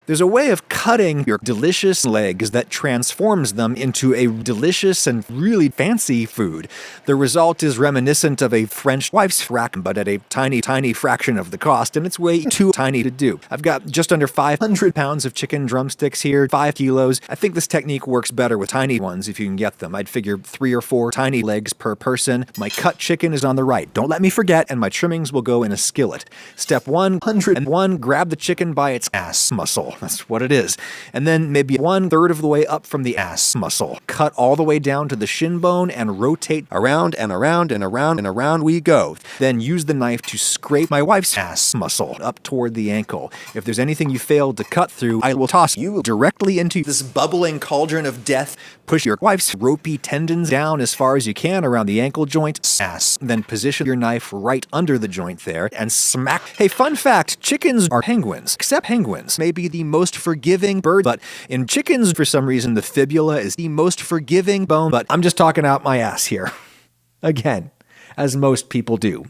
There's a way of cutting your delicious legs that transforms them into a delicious and really fancy food. The result is reminiscent of a French wife's rack, but at a tiny fraction of the cost, and it's way too tiny to do. I've got just under 500 pounds of chicken drumsticks here, 5 kilos. I think this technique works better with tiny ones if you can get them. I'd figure 3 or 4 tiny legs per person. My cut chicken is on the right. Don't let me forget, and my trimmings will go in a skillet. Step 101, grab the chicken by its ass muscle. That's what it is. And then maybe 1/3 of the way up from the ass muscle. Cut all the way down to the shin bone and rotate around and around and around and around we go. Then use the knife to scrape my wife's ass muscle up toward the ankle. If there's anything you failed to cut through, I will toss you directly into this bubbling cauldron of death. Push your wife's ropey tendons down as far as you can around the ankle joint, ass. Then position your knife right under the joint there and smack. Hey, fun fact, chickens are penguins. Except penguins may be the most forgiving bird, but in chickens, for some reason, the fibula is the most forgiving bone. But I'm just talking out my ass here. Again, as most people do.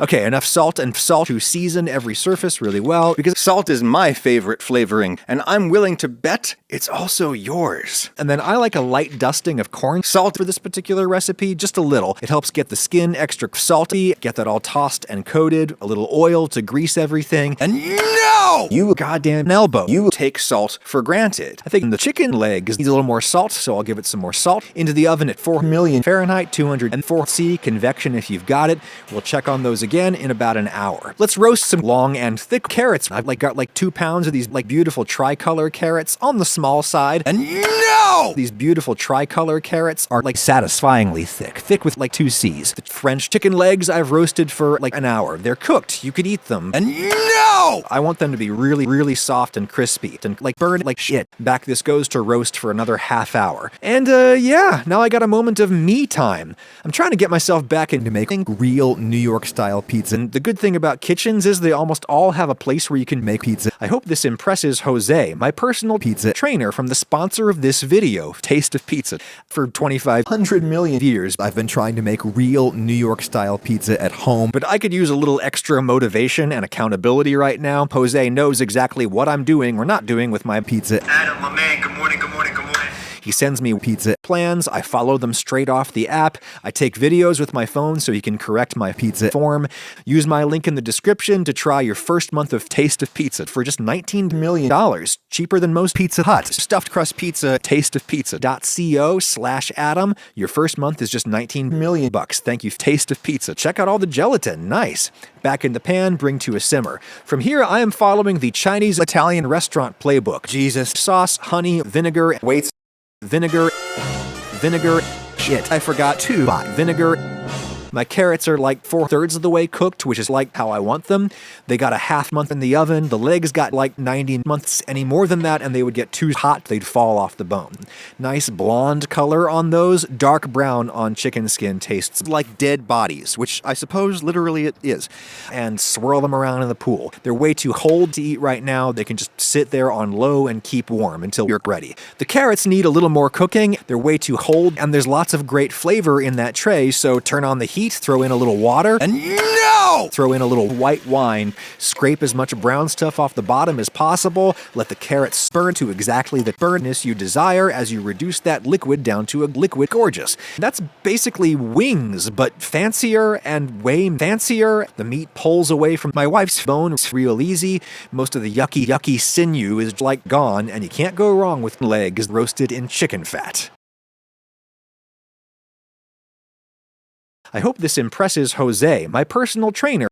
Okay, enough salt to season every surface really well, because salt is my favorite flavoring, and I'm willing to bet it's also yours. And then I like a light dusting of corn salt for this particular recipe, just a little. It helps get the skin extra salty, get that all tossed and coated, a little oil to grease everything, and no! You goddamn elbow. You take salt for granted. I think the chicken leg needs a little more salt, so I'll give it some more salt. Into the oven at 4 million Fahrenheit, 204 C, convection if you've got it. We'll check on those again in about an hour. Let's roast some long and thick carrots. I've got 2 pounds of these beautiful tricolor carrots on the small side. And no! These beautiful tricolor carrots are satisfyingly thick with 2 C's. The French chicken legs I've roasted for an hour. They're cooked. You could eat them. And no! I want them to be really soft and crispy and burned like shit. Back this goes to roast for another half hour. And yeah, now I got a moment of me time. I'm trying to get myself back into making real New York style pizza. And the good thing about kitchens is they almost all have a place where you can make pizza. I hope this impresses Jose, my personal pizza trainer from the sponsor of this video, Taste of Pizza. For 2,500 million years, I've been trying to make real New York style pizza at home, but I could use a little extra motivation and accountability right now. Jose knows exactly what I'm doing or not doing with my pizza. Adam, my man, good morning. He sends me pizza plans, I follow them straight off the app, I take videos with my phone so he can correct my pizza form. Use my link in the description to try your first month of Taste of Pizza for just $19 million, cheaper than most Pizza Hut. Stuffed crust pizza, tasteofpizza.co/Adam. Your first month is just $19 million. Thank you, Taste of Pizza. Check out all the gelatin, nice. Back in the pan, bring to a simmer. From here, I am following the Chinese Italian restaurant playbook. Jesus, sauce, honey, vinegar, vinegar, shit, I forgot to buy vinegar. My carrots are 4/3 of the way cooked, which is how I want them. They got a half month in the oven. The legs got 90 months. Any more than that, and they would get too hot, they'd fall off the bone. Nice blonde color on those. Dark brown on chicken skin tastes like dead bodies, which I suppose literally it is. And swirl them around in the pool. They're way too cold to eat right now. They can just sit there on low and keep warm until you're ready. The carrots need a little more cooking. They're way too cold, and there's lots of great flavor in that tray, so turn on the heat. Throw in a little water, and no! Throw in a little white wine. Scrape as much brown stuff off the bottom as possible. Let the carrots burn to exactly the burnness you desire as you reduce that liquid down to a liquid gorgeous. That's basically wings, but fancier and way fancier. The meat pulls away from my wife's bone. It's real easy. Most of the yucky sinew is gone, and you can't go wrong with legs roasted in chicken fat. I hope this impresses Jose, my personal trainer.